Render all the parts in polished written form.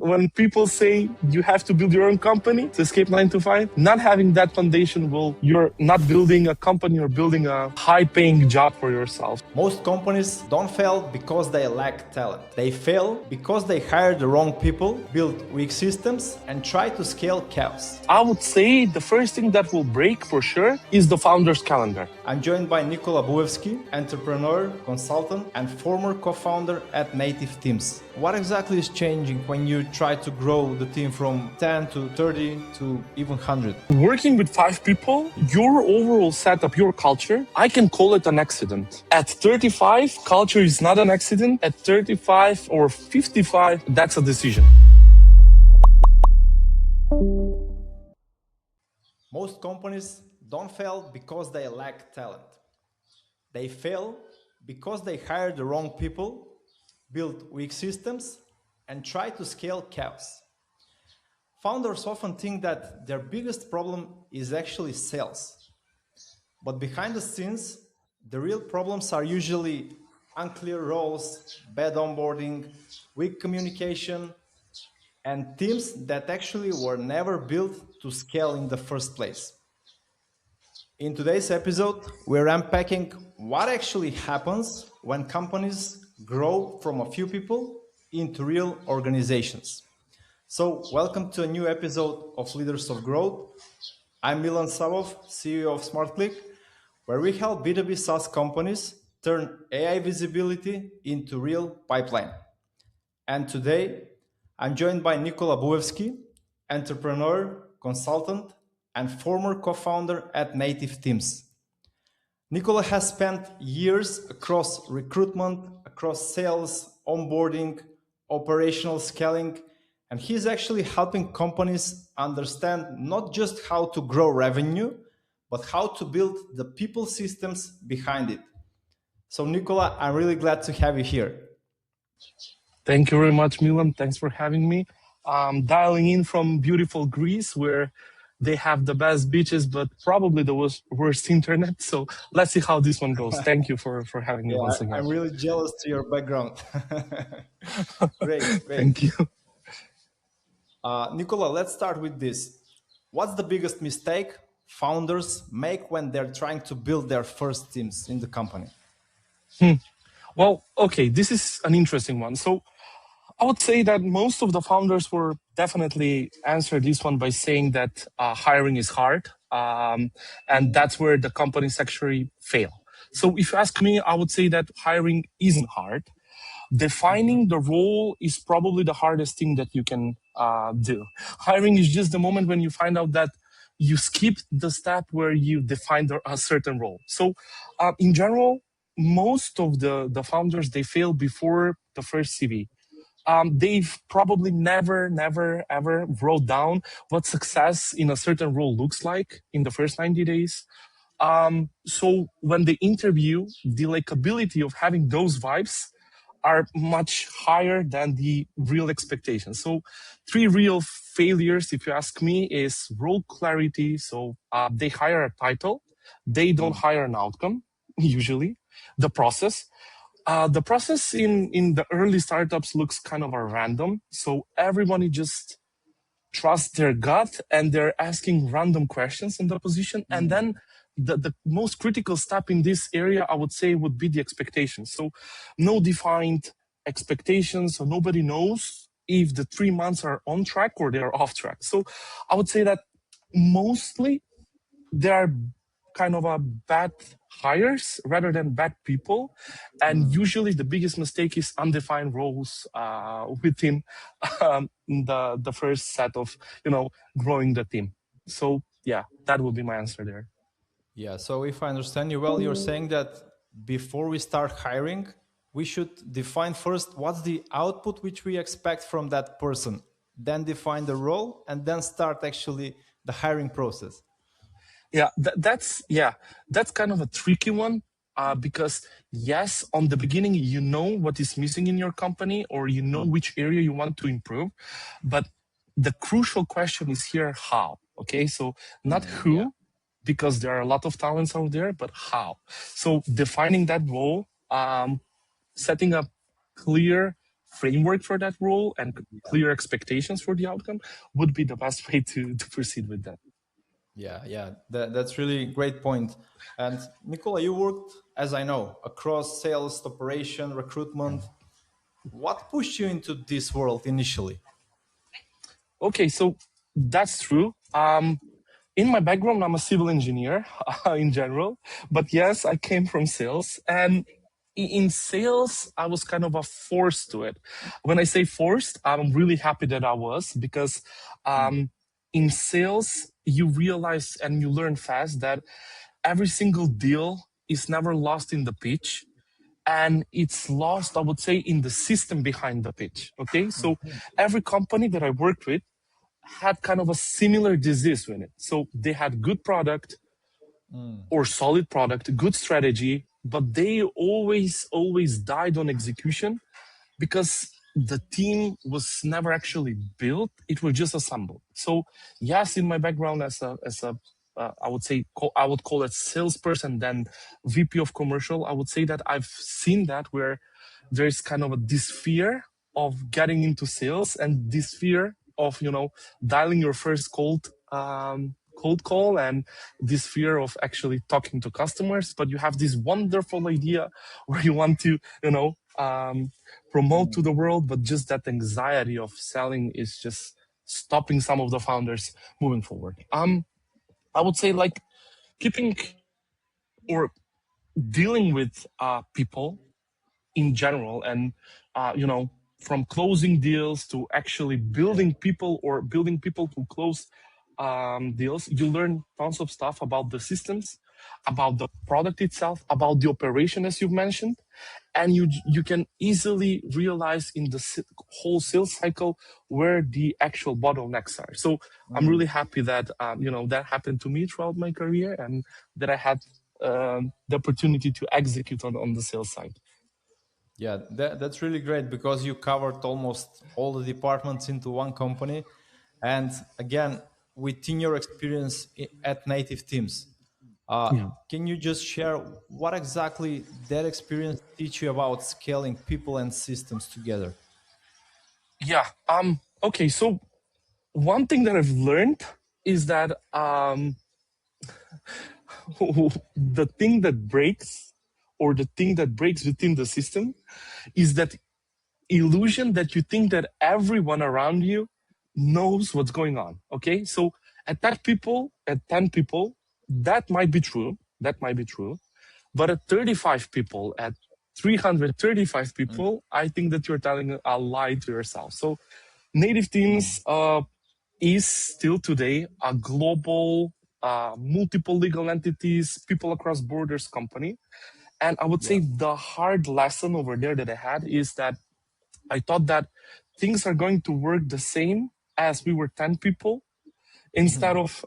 When people say you have to build your own company to escape 9 to 5, not having that foundation you're not building a company or building a high-paying job for yourself. Most companies don't fail because they lack talent. They fail because they hire the wrong people, build weak systems, and try to scale chaos. I would say the first thing that will break for sure is the founder's calendar. I'm joined by Nikola Bubevski, entrepreneur, consultant, and former co-founder at Native Teams. What exactly is changing when you try to grow the team from 10 to 30 to even 100? Working with 5 people, your overall setup, your culture, I can call it an accident. At 35, culture is not an accident. At 35 or 55, that's a decision. Most companies don't fail because they lack talent. They fail because they hire the wrong people, build weak systems, and try to scale chaos. Founders often think that their biggest problem is actually sales. But behind the scenes, the real problems are usually unclear roles, bad onboarding, weak communication, and teams that actually were never built to scale in the first place. In today's episode, we're unpacking what actually happens when companies grow from a few people into real organizations. So, welcome to a new episode of Leaders of Growth. I'm Milan Savov, CEO of SmartClick, where we help B2B SaaS companies turn AI visibility into real pipeline. And today, I'm joined by Nikola Bubevski, entrepreneur, consultant, and former co-founder at Native Teams. Nikola has spent years across recruitment, across sales, onboarding, operational scaling, and he's actually helping companies understand not just how to grow revenue, but how to build the people systems behind it. So Nikola, I'm really glad to have you here. Thank you very much, Milan. Thanks for having me. I'm dialing in from beautiful Greece, where they have the best beaches, but probably the worst internet. So let's see how this one goes. Thank you for having me once again. I'm really jealous to your background. Great. Thank you. Nikola, let's start with this. What's the biggest mistake founders make when they're trying to build their first teams in the company? Well, okay, this is an interesting one. So I would say that most of the founders will definitely answer this one by saying that hiring is hard. And that's where the companies actually fail. So if you ask me, I would say that hiring isn't hard. Defining the role is probably the hardest thing that you can do. Hiring is just the moment when you find out that you skipped the step where you defined a certain role. So in general, most of the founders, they fail before the first CV. They've probably never, ever wrote down what success in a certain role looks like in the first 90 days. So when they interview, the likability of having those vibes are much higher than the real expectations. So 3 real failures, if you ask me, is role clarity. So they hire a title. They don't hire an outcome, usually. The process in the early startups looks kind of a random. So everybody just trusts their gut and they're asking random questions in the position. And then the most critical step in this area, I would say, would be the expectations. So no defined expectations. So nobody knows if the 3 months are on track or they are off track. So I would say that mostly they are kind of a bad hires rather than bad people. And usually the biggest mistake is undefined roles within the first set of, growing the team. So yeah, that would be my answer there. Yeah, so if I understand you well, you're saying that before we start hiring, we should define first what's the output which we expect from that person, then define the role, and then start actually the hiring process. Yeah, that's kind of a tricky one because yes, on the beginning, you know what is missing in your company or you know which area you want to improve, but the crucial question is here, how, okay? So not who, because there are a lot of talents out there, but how. So defining that role, setting up clear framework for that role and clear expectations for the outcome would be the best way to proceed with that. Yeah, that's really great point. And Nikola, you worked, as I know, across sales, operation, recruitment. What pushed you into this world initially? Okay, so that's true. In my background, I'm a civil engineer in general, but yes, I came from sales. And in sales, I was kind of a forced to it. When I say forced, I'm really happy that I was, because in sales, you realize and you learn fast that every single deal is never lost in the pitch, and it's lost, I would say, in the system behind the pitch. Okay, so every company that I worked with had kind of a similar disease with it. So they had good product or solid product, good strategy, but they always died on execution because the team was never actually built. It was just assembled. So yes, in my background as a I would say I would call it salesperson, then VP of commercial. I would say that I've seen that where there's kind of this fear of getting into sales and this fear of dialing your first cold call, and this fear of actually talking to customers. But you have this wonderful idea where you want to promote to the world, but just that anxiety of selling is just stopping some of the founders moving forward. I would say like keeping or dealing with people in general, and from closing deals to actually building people or building people to close deals, you learn tons of stuff about the systems, about the product itself, about the operation, as you've mentioned, and you can easily realize in the whole sales cycle where the actual bottlenecks are. So I'm really happy that that happened to me throughout my career, and that I had the opportunity to execute on the sales side. Yeah, that's really great because you covered almost all the departments into one company. And again, within your experience at native teams, Yeah. can you just share what exactly that experience teach you about scaling people and systems together? Yeah. Okay. So one thing that I've learned is that the thing that breaks, or the thing that breaks within the system, is that illusion that you think that everyone around you knows what's going on. Okay. So at 10 people, that might be true. That might be true. But at 35 people, at 335 people, I think that you're telling a lie to yourself. So native teams is still today a global, multiple legal entities, people across borders company. And I would Yeah. say the hard lesson over there that I had is that I thought that things are going to work the same as we were 10 people, instead of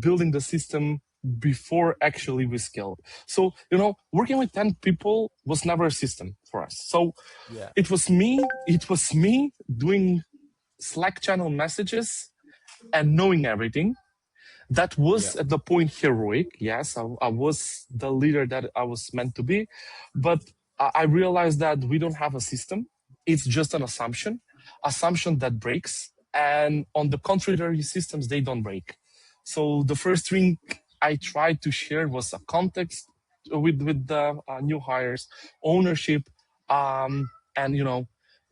building the system before actually we scaled. So working with 10 people was never a system for us. So Yeah. it was me doing Slack channel messages and knowing everything. That Yeah. was at the point heroic. Yes, I was the leader that I was meant to be, but I realized that we don't have a system. It's just an assumption that breaks. And on the contrary systems, they don't break. So the first thing I tried to share was a context with the new hires, ownership, and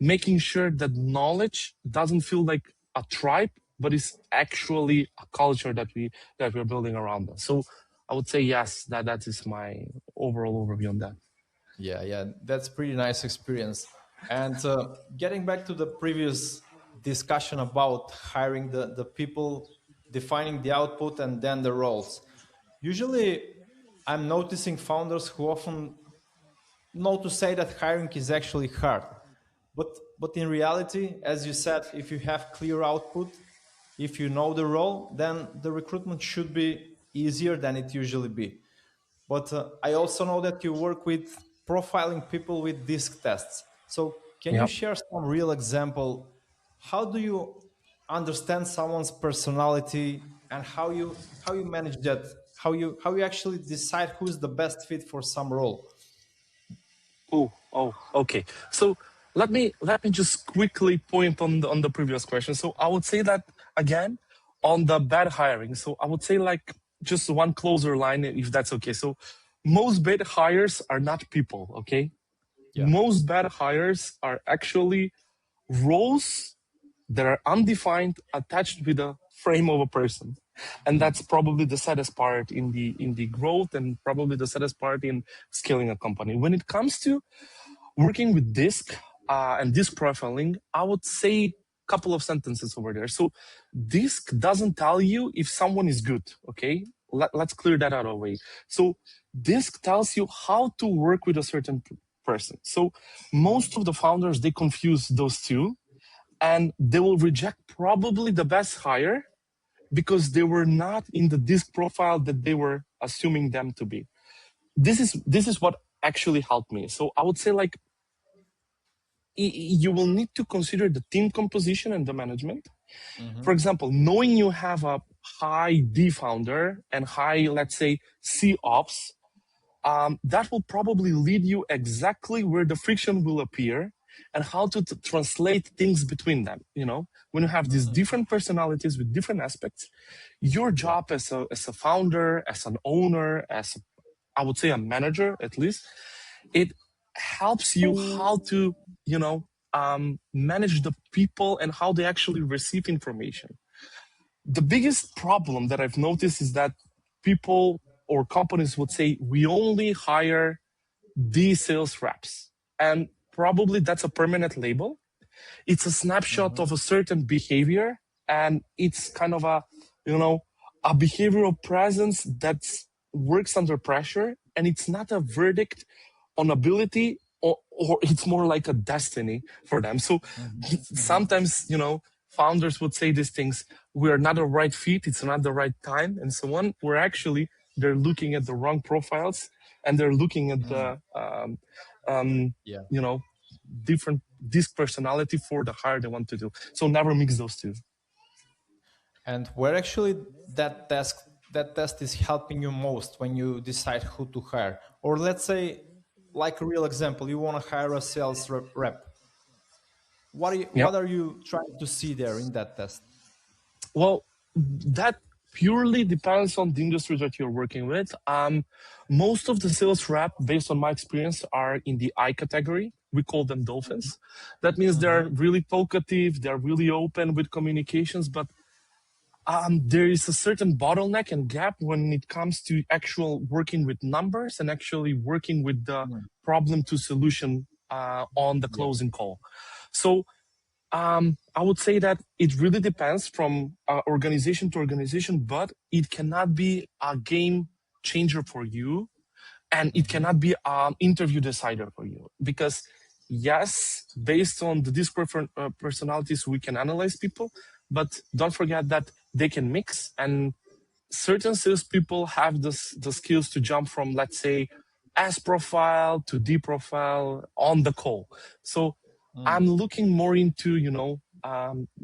making sure that knowledge doesn't feel like a tribe, but it's actually a culture that we're building around us. So I would say yes, that is my overall overview on that. Yeah, that's pretty nice experience. And getting back to the previous discussion about hiring the people, defining the output, and then the roles. Usually, I'm noticing founders who often know to say that hiring is actually hard. But in reality, as you said, if you have clear output, if you know the role, then the recruitment should be easier than it usually be. But I also know that you work with profiling people with disc tests. So can you Yeah. share some real example? How do you understand someone's personality and how you manage that? How you actually decide who's the best fit for some role? Oh, okay. So let me just quickly point on the previous question. So I would say that again on the bad hiring. So I would say like just one closer line, if that's okay. So most bad hires are not people, okay? Yeah. Most bad hires are actually roles that are undefined attached with a frame of a person, and that's probably the saddest part in the growth, and probably the saddest part in scaling a company. When it comes to working with disc and disc profiling, I would say a couple of sentences over there. So disc doesn't tell you if someone is good, okay? Let's clear that out of the way. So disc tells you how to work with a certain person. So most of the founders, they confuse those two, and they will reject probably the best hire because they were not in the disc profile that they were assuming them to be. This is what actually helped me. So I would say like you will need to consider the team composition and the management. For example, knowing you have a high D founder and high, let's say, C ops, that will probably lead you exactly where the friction will appear and how to translate things between them. You know, when you have these different personalities with different aspects, your job as a founder, as an owner, I would say a manager at least, it helps you how to, you know, manage the people and how they actually receive information. The biggest problem that I've noticed is that people or companies would say, we only hire these sales reps. And probably that's a permanent label. It's a snapshot of a certain behavior, and it's kind of a, you know, a behavioral presence that works under pressure, and it's not a verdict on ability, or it's more like a destiny for them. So sometimes, you know, founders would say these things, we are not a right fit, it's not the right time, and so on, where actually they're looking at the wrong profiles, and they're looking at the you know, different disc personality for the hire they want to do. So never mix those two. And where actually that test is helping you most when you decide who to hire? Or let's say, like a real example, you want to hire a sales rep. Yeah. What are you trying to see there in that test? Well, that purely depends on the industry that you're working with. Most of the sales rep, based on my experience, are in the I category. We call them dolphins. That means they're really talkative, they're really open with communications, but there is a certain bottleneck and gap when it comes to actual working with numbers and actually working with the problem to solution on the closing call. So I would say that it really depends from organization to organization, but it cannot be a game changer for you, and it cannot be an interview decider for you. Because yes, based on the disparate personalities, we can analyze people, but don't forget that they can mix, and certain salespeople have the skills to jump from, let's say, S profile to D profile on the call. So I'm looking more into, you know,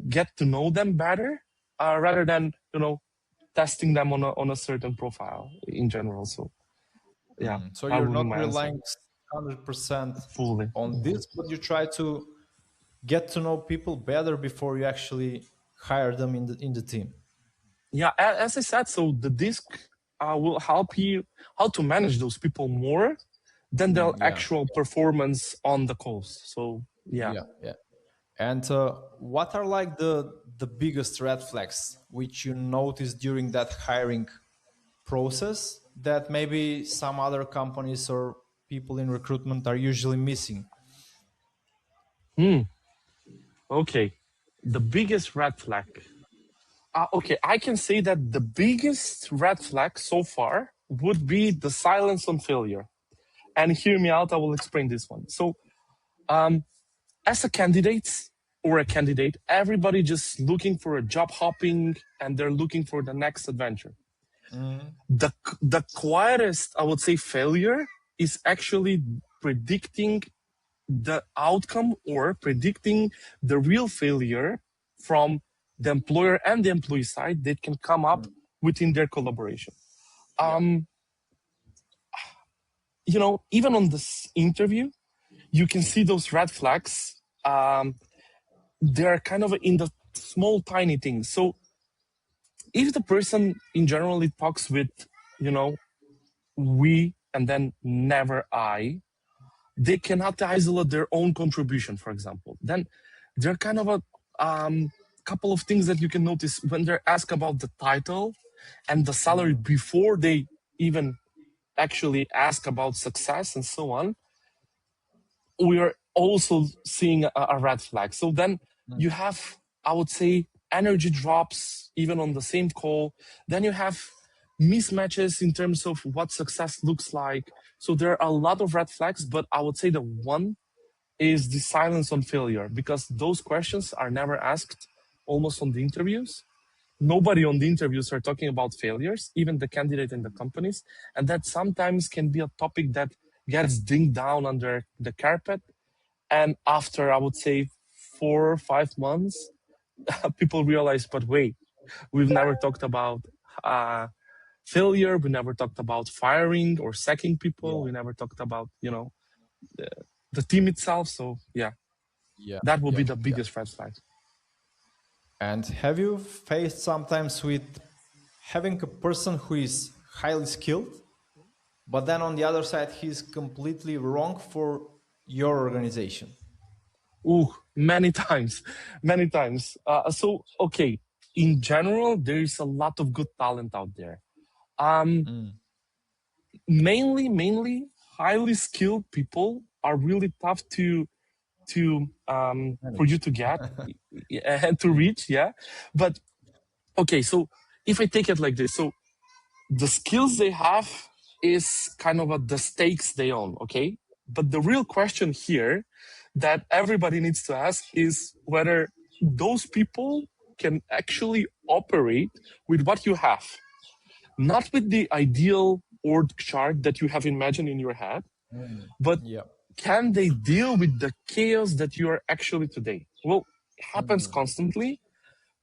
get to know them better rather than, you know, testing them on a certain profile in general. So yeah, So that you're would be not my answer. relying 100% Fully. on this, but you try to get to know people better before you actually hire them in the team. Yeah, as I said, so the disc will help you how to manage those people more than their actual performance on the calls. So yeah. And what are like the biggest red flags which you notice during that hiring process that maybe some other companies or people in recruitment are usually missing? Okay, the biggest red flag. Okay, I can say that the biggest red flag so far would be the silence on failure. And hear me out, I will explain this one. So, as a candidate or a candidate, everybody just looking for a job hopping and they're looking for the next adventure. The quietest, I would say, failure is actually predicting the outcome or predicting the real failure from the employer and the employee side that can come up within their collaboration. You know, even on this interview, you can see those red flags they're kind of in the small, tiny things. So if the person in general talks with, we and then never I, they cannot isolate their own contribution, for example. Then there are kind of a couple of things that you can notice when they're asked about the title and the salary before they even actually ask about success and so on. We are also seeing a red flag. So then you have, I would say, energy drops even on the same call. Then you have mismatches in terms of what success looks like. So there are a lot of red flags, but I would say the one is the silence on failure, because those questions are never asked almost on the interviews. Nobody on the interviews are talking about failures, even the candidate and the companies. And that sometimes can be a topic that gets dinged down under the carpet. And after, I would say, 4 or 5 months, people realize, but wait, we've never talked about failure. We never talked about firing or sacking people. We never talked about, the team itself. So that will be the biggest red flag. And have you faced sometimes with having a person who is highly skilled, but then on the other side, he's completely wrong for your organization? Many times, many times. Okay, in general, there is a lot of good talent out there. Mainly highly skilled people are really tough for you to get and to reach. Yeah. But okay, so if I take it like this, so the skills they have is kind of the stakes they own. Okay. But the real question here that everybody needs to ask is whether those people can actually operate with what you have, not with the ideal org chart that you have imagined in your head, but can they deal with the chaos that you are actually today? Well, it happens constantly.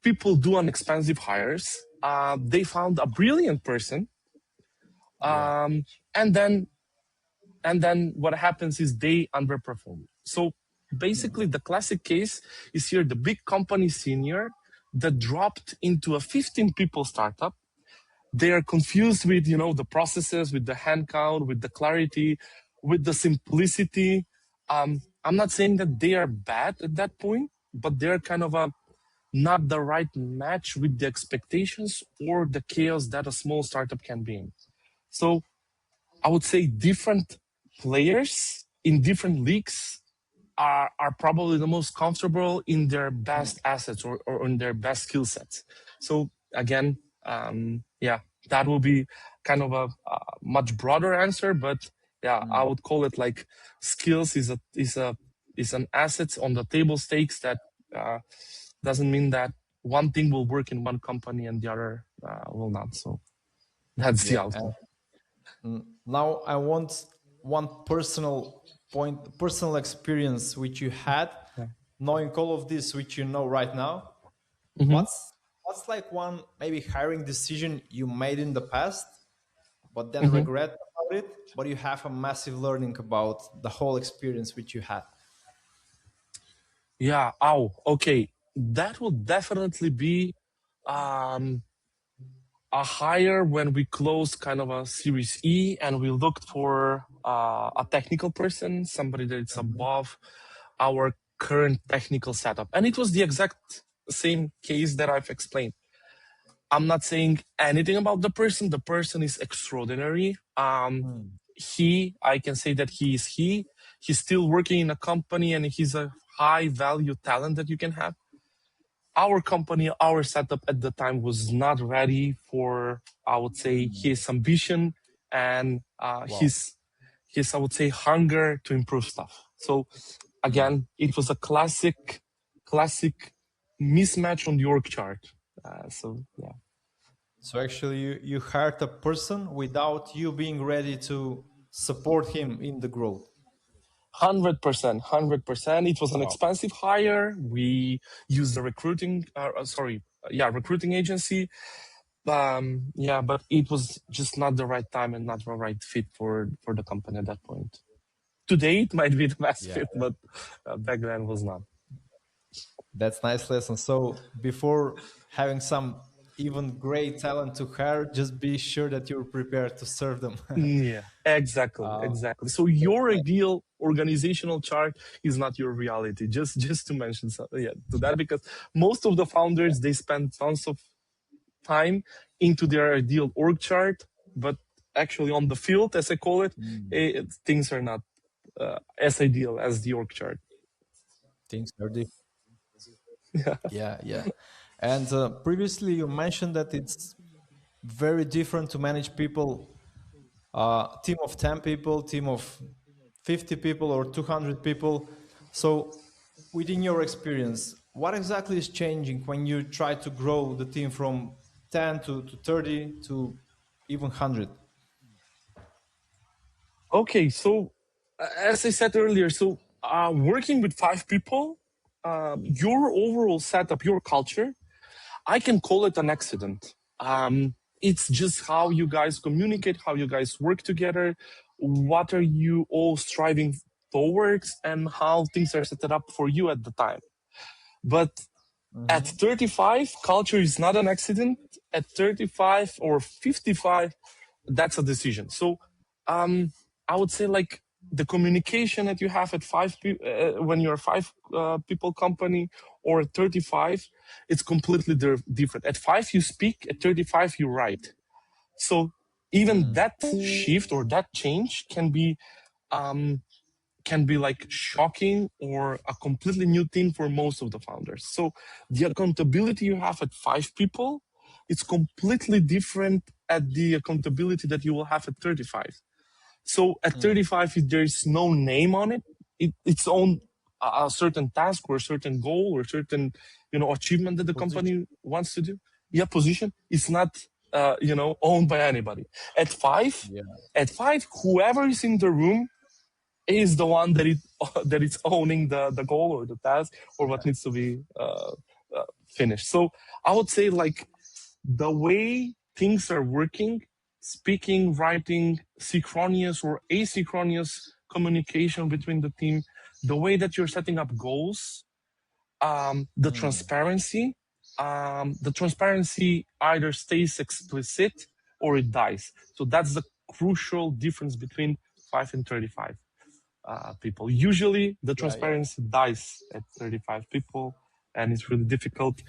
People do unexpensive hires. They found a brilliant person. And then what happens is they underperform. So basically the classic case is here, the big company senior that dropped into a 15 people startup. They are confused with, the processes, with the hand count, with the clarity, with the simplicity. I'm not saying that they are bad at that point, but they're kind of not the right match with the expectations or the chaos that a small startup can be in. So I would say different players in different leagues are probably the most comfortable in their best assets or in their best skill sets. So again, that will be kind of a much broader answer, but I would call it like skills is an asset on the table stakes that doesn't mean that one thing will work in one company and the other will not. So that's the outcome. Now I want one personal point, personal experience which you had, knowing all of this which you know right now. What's like one maybe hiring decision you made in the past, but then regret about it, but you have a massive learning about the whole experience which you had? Yeah. Okay. That will definitely be a hire when we closed kind of a Series E and we looked for a technical person, somebody that's above our current technical setup. And it was the exact same case that I've explained. I'm not saying anything about the person. The person is extraordinary. I can say that he's still working in a company and he's a high value talent that you can have. Our company, our setup at the time was not ready for, I would say, his ambition and his, I would say, hunger to improve stuff. So again, it was a classic mismatch on the org chart. So actually you hired a person without you being ready to support him in the growth. 100%. It was an expensive hire. We used a recruiting agency. But it was just not the right time and not the right fit for the company at that point. Today it might be the best fit, but back then was not. That's nice lesson. So before having some even great talent to hire, just be sure that you're prepared to serve them. Yeah, exactly, exactly. So That's your nice. ideal organizational chart is not your reality. Just to mention yeah, to that, because most of the founders, they spend tons of time into their ideal org chart, but actually on the field, as I call it, things are not as ideal as the org chart. Things are different. Yeah. Yeah, yeah. And previously you mentioned that it's very different to manage people, team of 10 people, team of 50 people or 200 people. So within your experience, what exactly is changing when you try to grow the team from 10 to 30 to even 100? Okay, so as I said earlier, so working with 5 people, your overall setup, your culture, I can call it an accident. It's just how you guys communicate, how you guys work together, what are you all striving towards, and how things are set up for you at the time. But at 35, culture is not an accident. At 35 or 55, that's a decision. So I would say like the communication that you have at when you're a 5 people company, or at 35, it's completely different. At 5 you speak, at 35 you write. So even that shift or that change um, can be like shocking or a completely new thing for most of the founders. So the accountability you have at 5 people, it's completely different at the accountability that you will have at 35. So at 35, if there's no name on it, it's on a certain task or a certain goal or certain, achievement that the Position. company wants to do. Yeah, position. It's not, owned by anybody. At five, Yeah. at five, whoever is in the room is the one that is owning the goal or the task or what needs to be finished. So I would say like the way things are working, speaking, writing, synchronous or asynchronous communication between the team, the way that you're setting up goals, the transparency either stays explicit or it dies. So that's the crucial difference between 5 and 35 people. Usually the Yeah, yeah. transparency dies at 35 people, and it's really difficult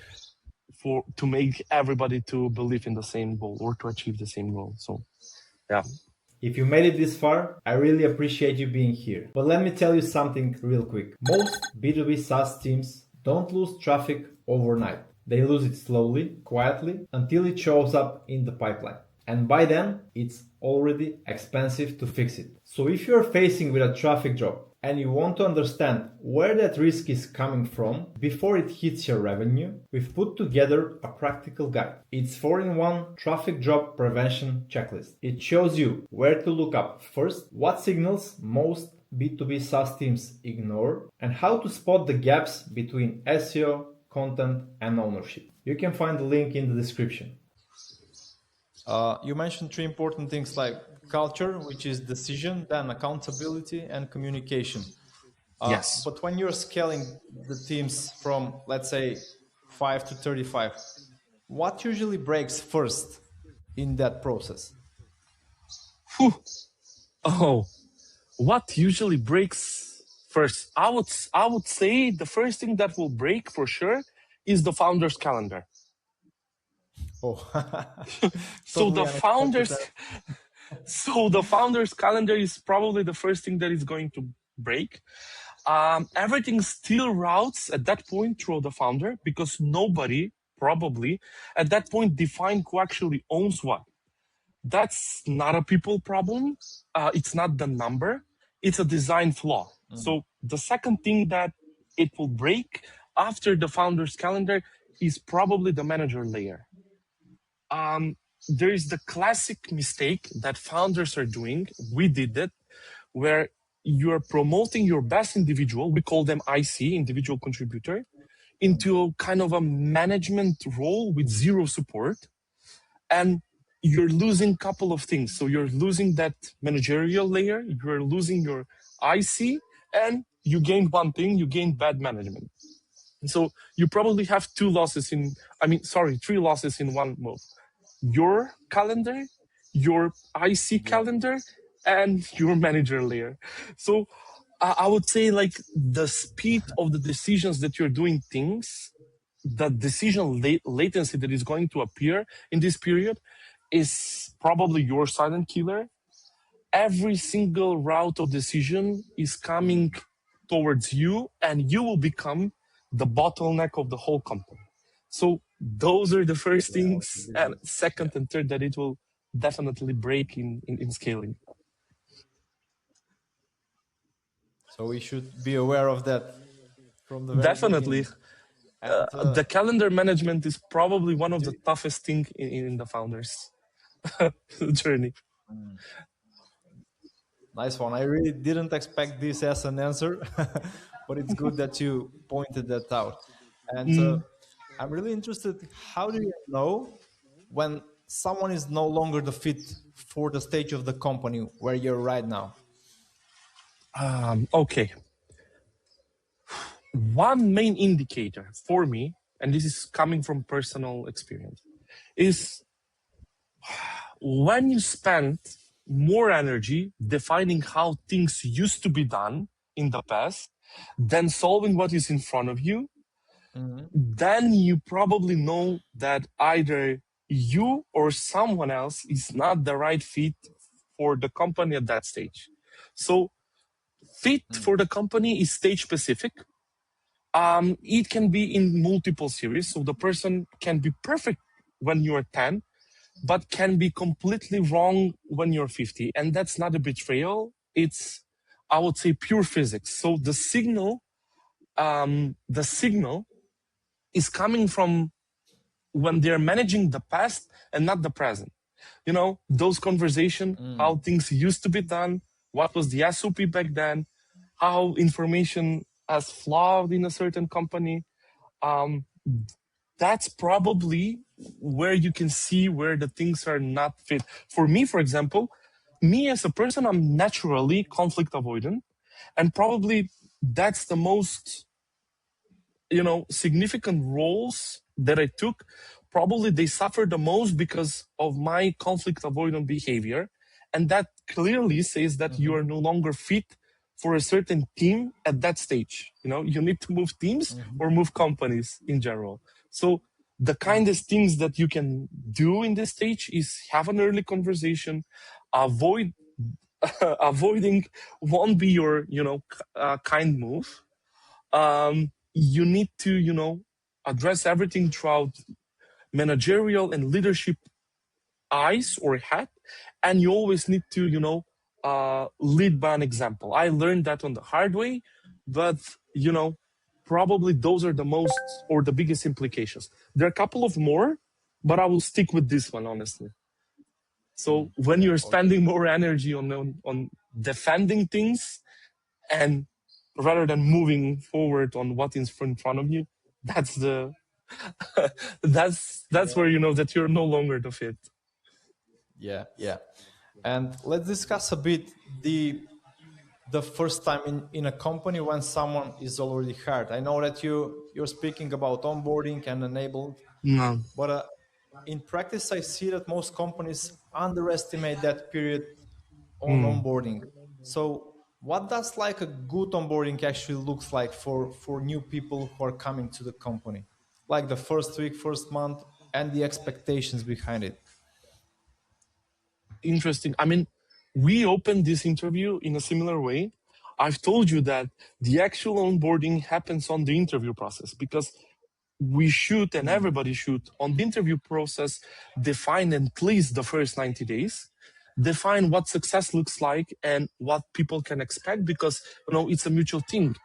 to make everybody to believe in the same goal or to achieve the same goal. So yeah. If you made it this far, I really appreciate you being here. But let me tell you something real quick. Most B2B SaaS teams don't lose traffic overnight. They lose it slowly, quietly, until it shows up in the pipeline. And by then, it's already expensive to fix it. So if you're facing with a traffic drop and you want to understand where that risk is coming from before it hits your revenue, we've put together a practical guide. It's 4-in-1 traffic drop prevention checklist. It shows you where to look up first, what signals most B2B SaaS teams ignore, and how to spot the gaps between SEO, content, and ownership. You can find the link in the description. You mentioned three important things like culture, which is decision, then accountability and communication. Yes. But when you're scaling the teams from, let's say, 5 to 35, what usually breaks first in that process? Whew. Oh, what usually breaks first? I would say the first thing that will break for sure is the founder's calendar. Oh, So totally the unexpected. founders so the founder's calendar is probably the first thing that is going to break. Everything still routes at that point through the founder, because nobody probably at that point defined who actually owns what. That's not a people problem. It's not the number. It's a design flaw. So the second thing that it will break after the founder's calendar is probably the manager layer. There is the classic mistake that founders are doing. We did it, where you're promoting your best individual. We call them IC, individual contributor, into a kind of a management role with zero support. And you're losing a couple of things. So you're losing that managerial layer, you're losing your IC, and you gain one thing, you gain bad management. So you probably have three losses in one month: your calendar, your IC calendar, and your manager layer. So I would say, like, the speed of the decisions that you're doing things, the decision latency that is going to appear in this period is probably your silent killer. Every single route of decision is coming towards you, and you will become the bottleneck of the whole company. So those are the first things, and second and third, that it will definitely break in scaling. So we should be aware of that from the very Definitely. beginning. And, The calendar management is probably one of the toughest thing in the founders journey. nice one. I really didn't expect this as an answer, but it's good that you pointed that out. And I'm really interested. How do you know when someone is no longer the fit for the stage of the company where you're right now? Okay. One main indicator for me, and this is coming from personal experience, is when you spend more energy defining how things used to be done in the past than solving what is in front of you, then you probably know that either you or someone else is not the right fit for the company at that stage. So fit for the company is stage specific. It can be in multiple series. So the person can be perfect when you're 10, but can be completely wrong when you're 50. And that's not a betrayal. It's, I would say, pure physics. So the signal is coming from when they're managing the past and not the present. You know, those conversations, how things used to be done, what was the SOP back then, how information has flowed in a certain company. That's probably where you can see where the things are not fit. For me, for example, me as a person, I'm naturally conflict avoidant. And probably that's the most, significant roles that I took. Probably they suffer the most because of my conflict avoidant behavior. And that clearly says that you are no longer fit for a certain team at that stage. You need to move teams or move companies in general. So the kindest things that you can do in this stage is have an early conversation, avoiding won't be your, kind move. You need to, address everything throughout managerial and leadership eyes or hat, and you always need to, lead by an example. I learned that on the hard way, but probably those are the most or the biggest implications. There are a couple of more, but I will stick with this one, honestly. So when you're spending more energy on defending things, and rather than moving forward on what is in front of you, that's the that's where you know that you're no longer the fit. Yeah. And let's discuss a bit the first time in a company when someone is already hired. I know that you're speaking about onboarding and enabled, No. but in practice, I see that most companies underestimate that period on onboarding. So what does like a good onboarding actually looks like for new people who are coming to the company? Like the first week, first month, and the expectations behind it. Interesting. I mean, we opened this interview in a similar way. I've told you that the actual onboarding happens on the interview process, because we should, and everybody should, on the interview process, define at least the first 90 days, define what success looks like and what people can expect, because it's a mutual thing.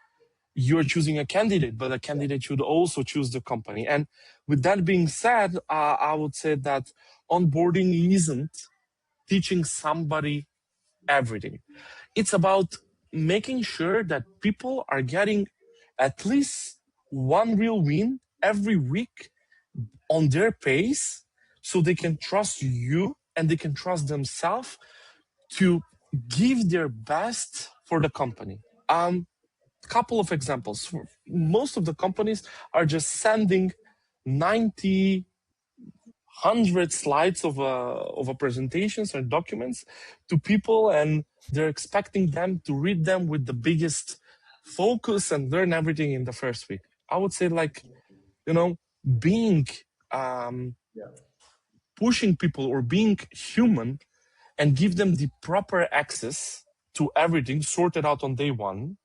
You're choosing a candidate, but a candidate should also choose the company. And with that being said, I would say that onboarding isn't teaching somebody everything. It's about making sure that people are getting at least one real win every week on their pace, so they can trust you and they can trust themselves to give their best for the company. couple of examples. Most of the companies are just sending 90, 100 slides of a presentations or documents to people, and they're expecting them to read them with the biggest focus and learn everything in the first week. I would say, like, being pushing people or being human and give them the proper access to everything sorted out on day one.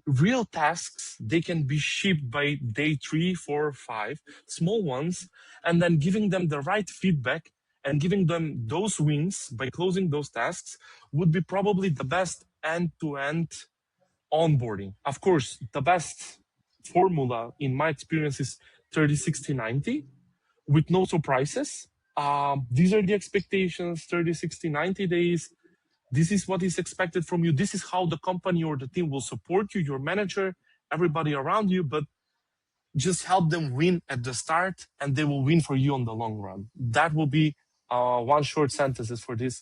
Real tasks, they can be shipped by day 3, 4, 5, small ones, and then giving them the right feedback and giving them those wins by closing those tasks would be probably the best end-to-end onboarding. Of course, the best formula in my experience is 30, 60, 90 with no surprises. These are the expectations, 30, 60, 90 days. This is what is expected from you. This is how the company or the team will support you, your manager, everybody around you, but just help them win at the start and they will win for you on the long run. That will be one short sentence for this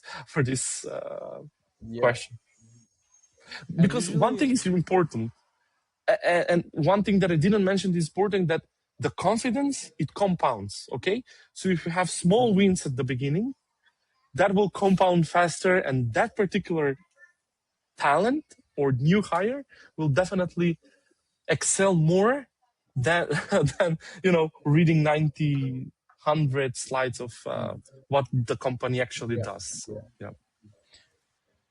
question. Because one thing is important, and one thing that I didn't mention is important, that the confidence, it compounds, okay? So if you have small wins at the beginning, that will compound faster, and that particular talent or new hire will definitely excel more than reading 90, 100 slides of what the company actually does. So, yeah.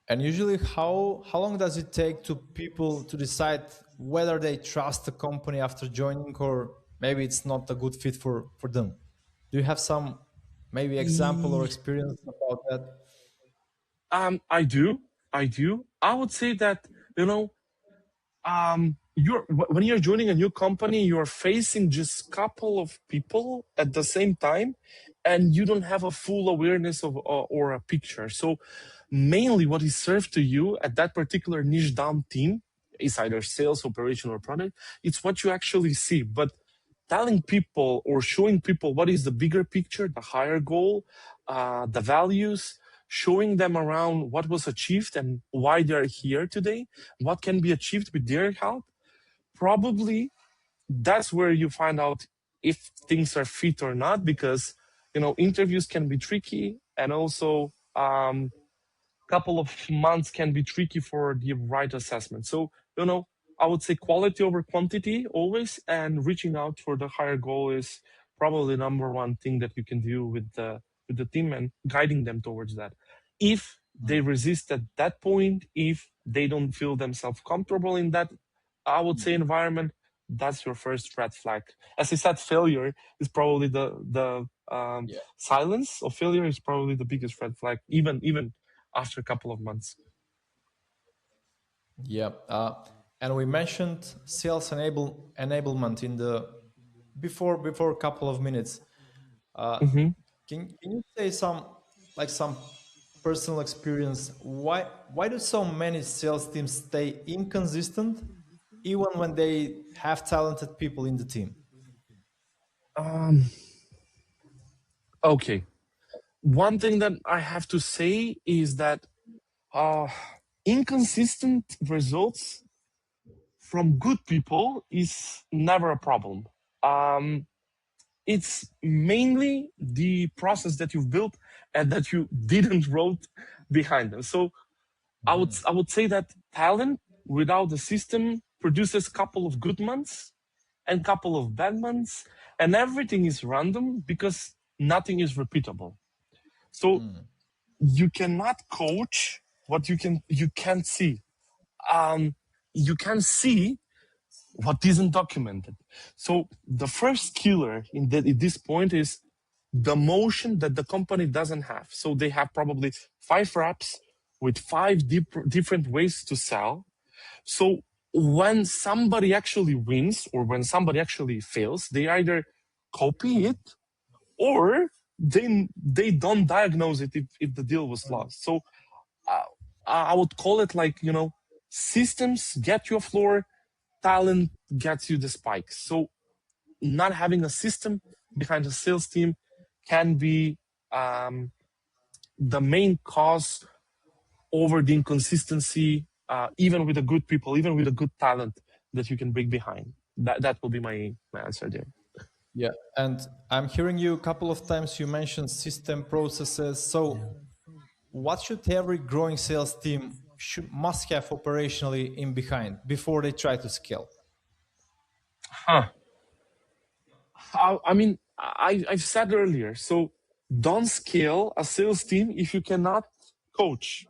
And usually, how long does it take to people to decide whether they trust the company after joining, or maybe it's not a good fit for them? Do you have some maybe example or experience about that? I do. I would say that, when you're joining a new company, you're facing just couple of people at the same time, and you don't have a full awareness of or a picture. So mainly what is served to you at that particular niche down team is either sales, operation, or product. It's what you actually see. But telling people or showing people what is the bigger picture, the higher goal, the values, showing them around what was achieved and why they're here today, what can be achieved with their help, probably that's where you find out if things are fit or not, because interviews can be tricky, and also couple of months can be tricky for the right assessment. So I would say quality over quantity always, and reaching out for the higher goal is probably number one thing that you can do with the team, and guiding them towards that. If they resist at that point, if they don't feel themselves comfortable in that, I would say, environment, that's your first red flag. As I said, failure is probably the silence of failure is probably the biggest red flag, even after a couple of months. Yeah, and we mentioned sales enablement in the before a couple of minutes. Can you say some personal experience? Why do so many sales teams stay inconsistent even when they have talented people in the team? Okay. One thing that I have to say is that inconsistent results from good people is never a problem. It's mainly the process that you've built and that you didn't wrote behind them. So I would say that talent without the system produces a couple of good months and couple of bad months, and everything is random because nothing is repeatable. So you cannot coach what you can't see. You can see what isn't documented. So the first killer at this point is the motion that the company doesn't have. So they have probably 5 reps with 5 different ways to sell. So when somebody actually wins or when somebody actually fails, they either copy it or they don't diagnose it if the deal was lost. So I would call it like, systems get you a floor, talent gets you the spikes. So not having a system behind a sales team can be the main cause over the inconsistency even with the good people, even with the good talent that you can bring behind. That will be my answer there. Yeah, and I'm hearing you a couple of times you mentioned system processes. So what should every growing sales team must have operationally in behind before they try to scale? I mean, I've said earlier, so don't scale a sales team if you cannot coach,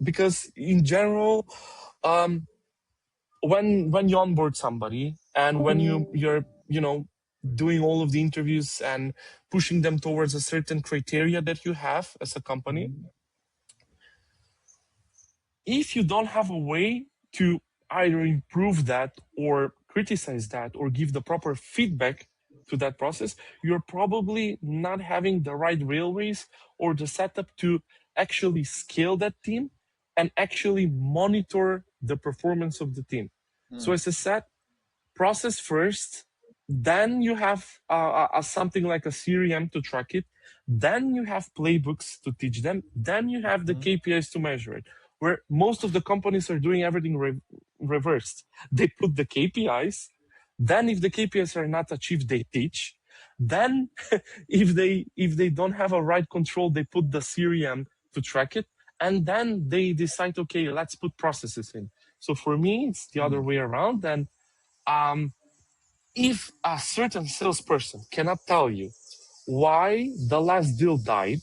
because in general, when you onboard somebody and when you're doing all of the interviews and pushing them towards a certain criteria that you have as a company, if you don't have a way to either improve that or criticize that or give the proper feedback to that process, you're probably not having the right railways or the setup to actually scale that team and actually monitor the performance of the team. So as I said, process first, then you have something like a CRM to track it, then you have playbooks to teach them, then you have the KPIs to measure it, where most of the companies are doing everything reversed. They put the KPIs, then if the KPIs are not achieved, they teach, then if they don't have a right control, they put the CRM to track it, and then they decide, okay, let's put processes in. So for me, it's the other way around. And if a certain salesperson cannot tell you why the last deal died,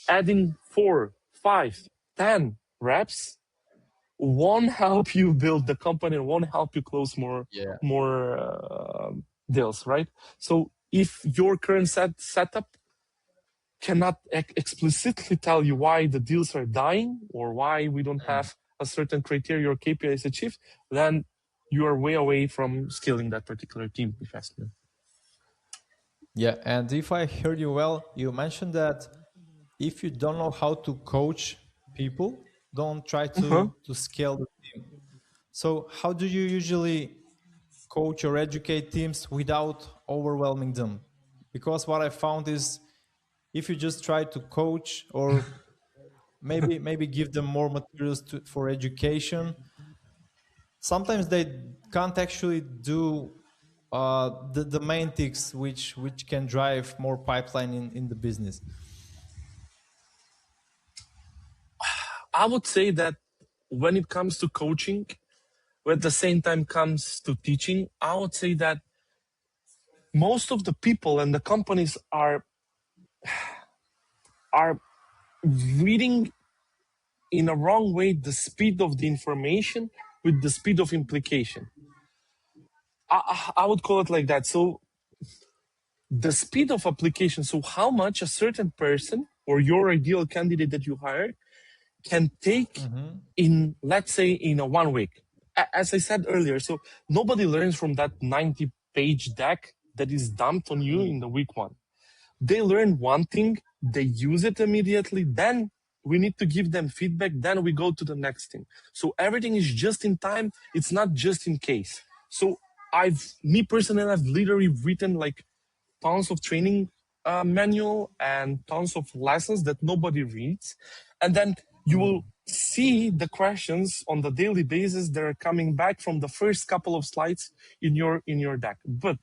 adding 4, 5, 10 reps won't help you build the company, won't help you close more deals, right? So if your current setup cannot explicitly tell you why the deals are dying or why we don't have a certain criteria or KPIs achieved, then you are way away from scaling that particular team, if you ask me. Yeah, and if I heard you well, you mentioned that if you don't know how to coach people, don't try to scale the team. So how do you usually coach or educate teams without overwhelming them? Because what I found is if you just try to coach or maybe give them more materials for education, sometimes they can't actually do the main things which can drive more pipeline in the business. I would say that when it comes to coaching, at the same time comes to teaching, I would say that most of the people and the companies are reading in a wrong way the speed of the information with the speed of implication. I would call it like that. So the speed of application, so how much a certain person or your ideal candidate that you hire can take in, let's say, in a 1 week. As I said earlier, so nobody learns from that 90-page deck that is dumped on you in the week 1. They learn one thing, they use it immediately, then we need to give them feedback, then we go to the next thing. So everything is just in time, it's not just in case. So me personally, I've literally written like tons of training manual and tons of lessons that nobody reads. And then you will see the questions on the daily basis that are coming back from the first couple of slides in your deck. But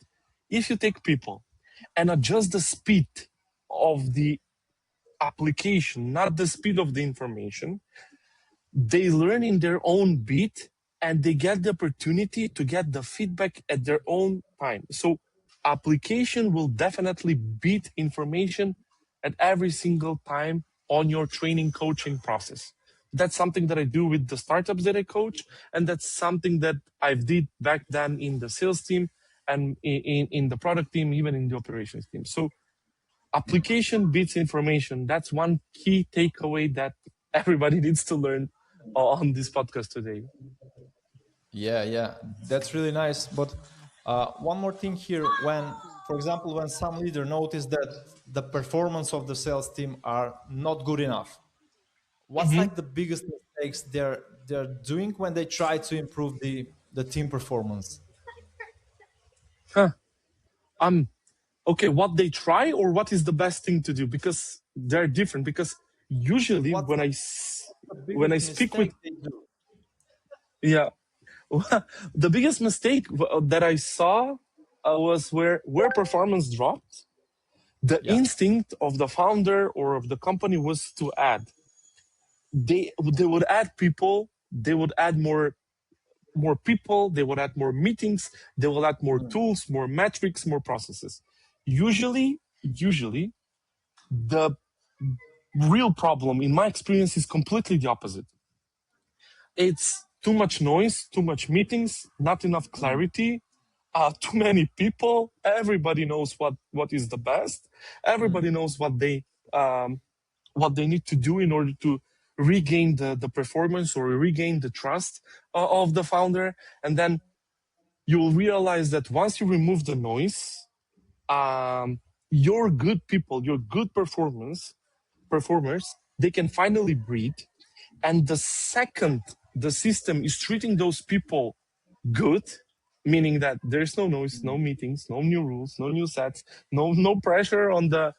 if you take people and adjust the speed of the application, not the speed of the information, they learn in their own beat and they get the opportunity to get the feedback at their own time. So application will definitely beat information at every single time on your training coaching process. That's something that I do with the startups that I coach, and that's something that I've did back then in the sales team and in the product team, even in the operations team. So application beats information. That's one key takeaway that everybody needs to learn on this podcast today. Yeah, that's really nice. But one more thing here, for example, when some leader notice that the performance of the sales team are not good enough, what's like the biggest mistakes they're doing when they try to improve the team performance? Okay, what they try or what is the best thing to do? Because they're different. Because usually the when I biggest speak with, mistake they do? yeah, the biggest mistake that I saw was where performance dropped. The Yeah. instinct of the founder or of the company was to add. They would add people. They would add more people. They would add more meetings. They will add more tools, more metrics, more processes. Usually, the real problem, in my experience, is completely the opposite. It's too much noise, too much meetings, not enough clarity, too many people. Everybody knows what is the best. Everybody knows what they need to do in order to regain the performance or regain the trust of the founder. And then you will realize that once you remove the noise, your good people, your good performers, they can finally breathe. And the second the system is treating those people good, meaning that there's no noise, no meetings, no new rules, no new sets, no pressure on the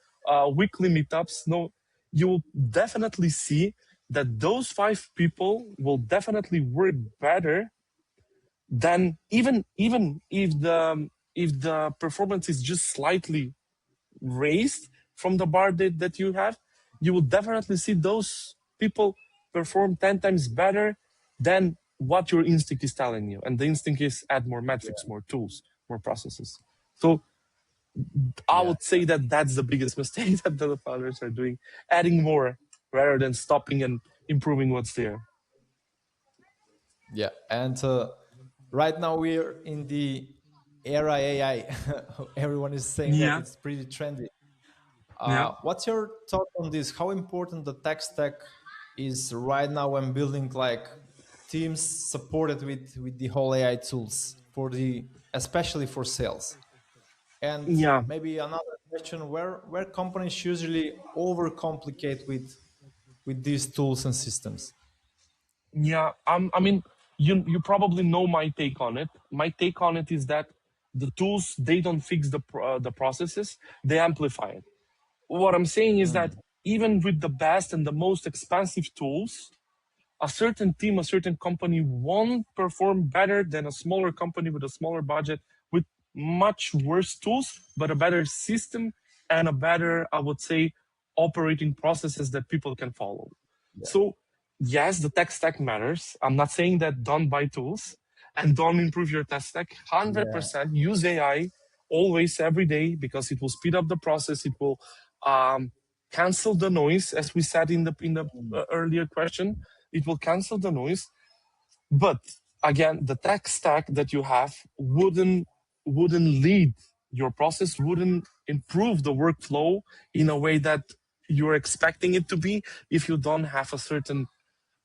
weekly meetups. No, you will definitely see that those 5 people will definitely work better than even if the performance is just slightly raised from the bar that you have. You will definitely see those people perform 10 times better than what your instinct is telling you. And the instinct is add more metrics, more tools, more processes. So I Yeah. would say that that's the biggest mistake that the founders are doing, adding more rather than stopping and improving what's there. Yeah. And right now we're in the era AI. Everyone is saying that Yeah, it's pretty trendy. yeah. What's your thought on this? How important the tech stack is right now when building like teams supported with the whole AI tools for the especially for sales? And Yeah, maybe another question: where companies usually overcomplicate with these tools and systems? yeah. I mean, you probably know my take on it. My take on it is that the tools, they don't fix the processes; they amplify it. What I'm saying is that even with the best and the most expensive tools, a certain team, a certain company won't perform better than a smaller company with a smaller budget with much worse tools, but a better system and a better, I would say, operating processes that people can follow. So, yes, the tech stack matters. I'm not saying that don't buy tools and don't improve your tech stack. Yeah. 100% use AI always, every day, because it will speed up the process. It will cancel the noise, as we said in the earlier question. It will cancel the noise. But again, the tech stack that you have wouldn't lead your process, wouldn't improve the workflow in a way that you're expecting it to be if you don't have a certain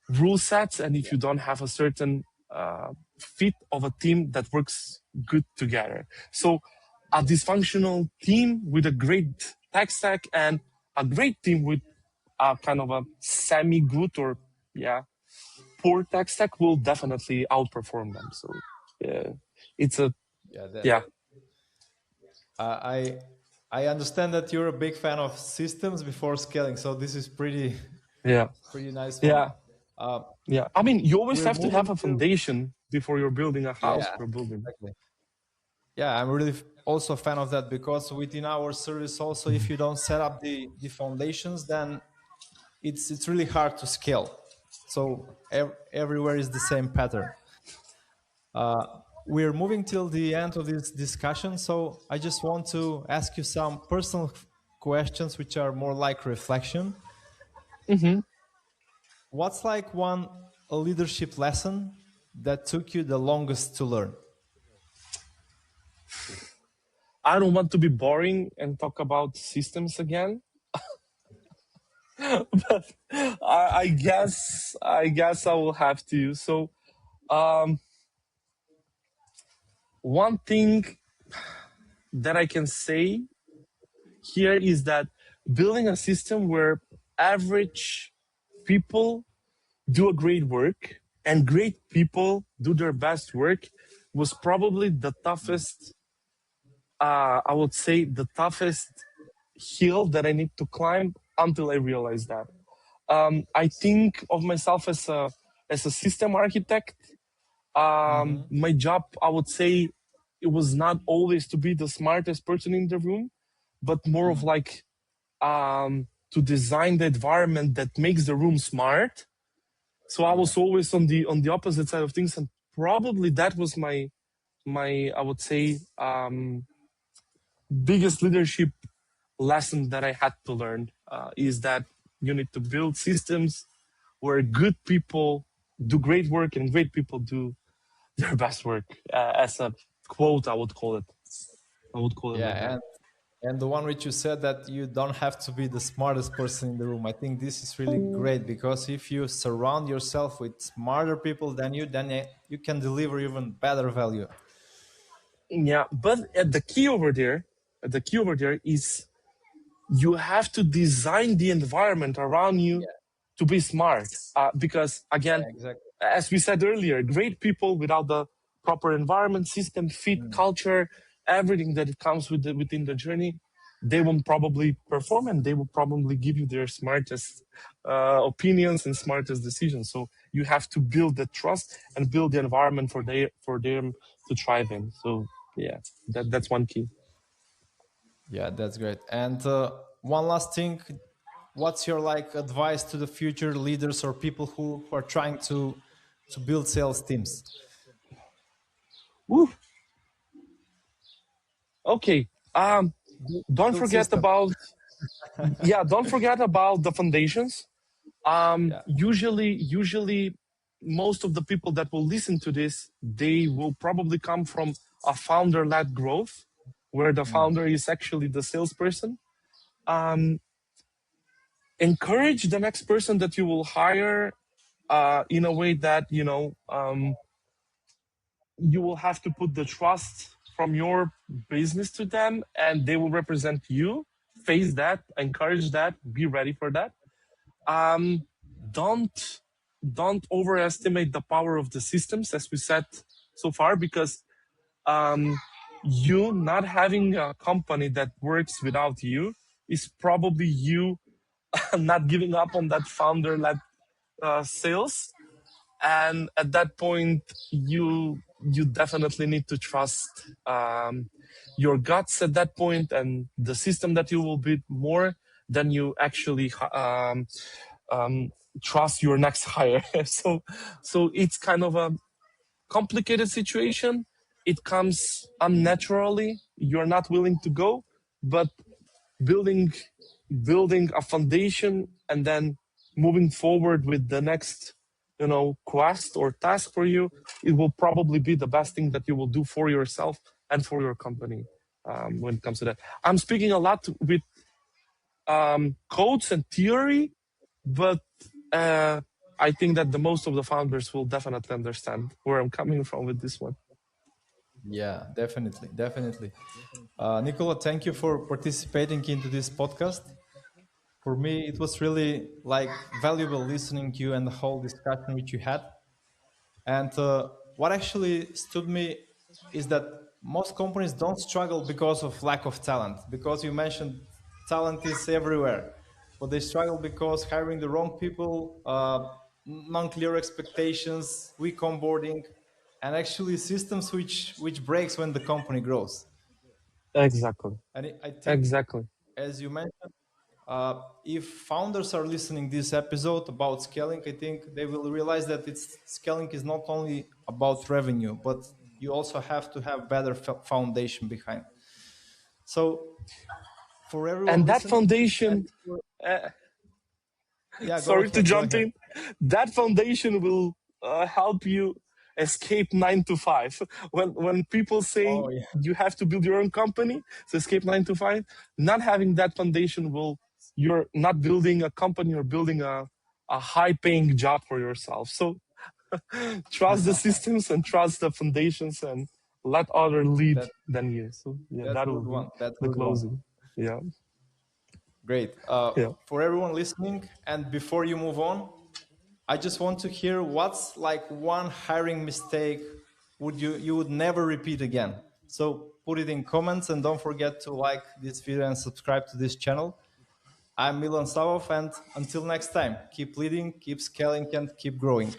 rule sets and if you don't have a certain fit of a team that works good together. So a dysfunctional team with a great tech stack and a great team with a kind of a semi-good or yeah poor tech stack will definitely outperform them. So yeah, it's a Yeah. yeah I I understand that you're a big fan of systems before scaling, so this is yeah pretty nice one. yeah Uh, yeah. I mean, you always we're have to have moving a to foundation before you're building a house yeah, or a building. exactly. Yeah, I'm really also a fan of that because within our service, also if you don't set up the foundations, then it's really hard to scale. So everywhere is the same pattern. We're moving till the end of this discussion, so I just want to ask you some personal questions, which are more like reflection. What's like one leadership lesson that took you the longest to learn? I don't want to be boring and talk about systems again, but I guess I will have to. So one thing that I can say here is that building a system where average people do a great work and great people do their best work was probably the toughest, I would say, the toughest hill that I need to climb until I realized that. I think of myself as a system architect. My job, I would say, it was not always to be the smartest person in the room, but more of like to design the environment that makes the room smart. So I was always on the opposite side of things, and probably that was my I would say biggest leadership lesson that I had to learn is that you need to build systems where good people do great work and great people do their best work. As a quote, I would call it. I would call it like Yeah, that. and the one which you said that you don't have to be the smartest person in the room. I think this is really great because if you surround yourself with smarter people than you, then you can deliver even better value. Yeah, but the key over there is you have to design the environment around you to be smart. Because again, Yeah, exactly. as we said earlier, great people without the proper environment, system, fit, culture, everything that it comes within the journey, they won't probably perform and they will probably give you their smartest opinions and smartest decisions. So you have to build the trust and build the environment for them to thrive in. So yeah, that's one key. Yeah, that's great. And one last thing, what's your like advice to the future leaders or people who are trying to build sales teams? Woo. Okay. Don't Build forget system. about don't forget about the foundations. Yeah. Usually most of the people that will listen to this, they will probably come from a founder-led growth where the founder is actually the salesperson. Encourage the next person that you will hire in a way that you will have to put the trust from your business to them, and they will represent you. Face that, encourage that, be ready for that. um, don't don't overestimate the power of the systems, as we said so far, because you not having a company that works without you is probably you not giving up on that founder-led sales. And at that point, you definitely need to trust your guts at that point and the system that you will build more than you actually um, trust your next hire. So it's kind of a complicated situation. It comes unnaturally. You're not willing to go, but building building a foundation and then moving forward with the next quest or task for you, it will probably be the best thing that you will do for yourself and for your company. When it comes to that, I'm speaking a lot with codes and theory, but I think that the most of the founders will definitely understand where I'm coming from with this one. Yeah, definitely, definitely. Nikola, thank you for participating into this podcast. For me, it was really like valuable listening to you and the whole discussion which you had. And what actually stood me is that most companies don't struggle because of lack of talent. Because you mentioned talent is everywhere, but they struggle because hiring the wrong people, non-clear expectations, weak onboarding, and actually systems which breaks when the company grows. Exactly. And I think, Exactly. as you mentioned, if founders are listening this episode about scaling, I think they will realize that it's scaling is not only about revenue, but you also have to have better foundation behind. So for everyone And that listening, and foundation, yeah, go sorry to ahead, go jump ahead. in, that foundation will help you escape 9 to 5. When people say Oh yeah, you have to build your own company to escape 9 to 5, not having that foundation will, you're not building a company, you're building a high paying job for yourself. So trust the systems and trust the foundations and let other lead that than you. So yeah, that's that a will good be one. That's a the good one. closing. Yeah. Great. Yeah. For everyone listening, and before you move on, I just want to hear what's like one hiring mistake would you would never repeat again. So put it in comments and don't forget to like this video and subscribe to this channel. I'm Milan Savov, and until next time, keep leading, keep scaling, and keep growing.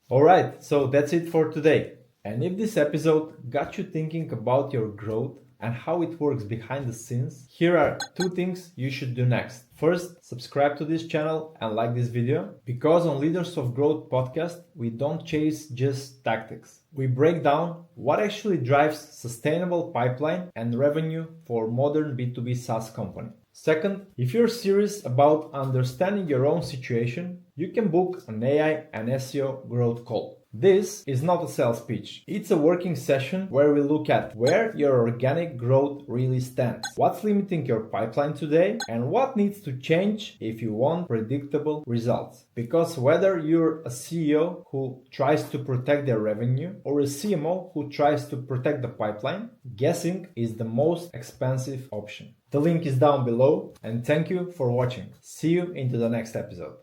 All right, so that's it for today. And if this episode got you thinking about your growth and how it works behind the scenes, here are two things you should do next. First, subscribe to this channel and like this video, because on Leaders of Growth podcast, we don't chase just tactics. We break down what actually drives sustainable pipeline and revenue for modern B2B SaaS company. Second, if you're serious about understanding your own situation, you can book an AI and SEO growth call. This is not a sales pitch. It's a working session where we look at where your organic growth really stands, what's limiting your pipeline today, and what needs to change if you want predictable results. Because whether you're a CEO who tries to protect their revenue or a CMO who tries to protect the pipeline, guessing is the most expensive option. The link is down below, and thank you for watching. See you into the next episode.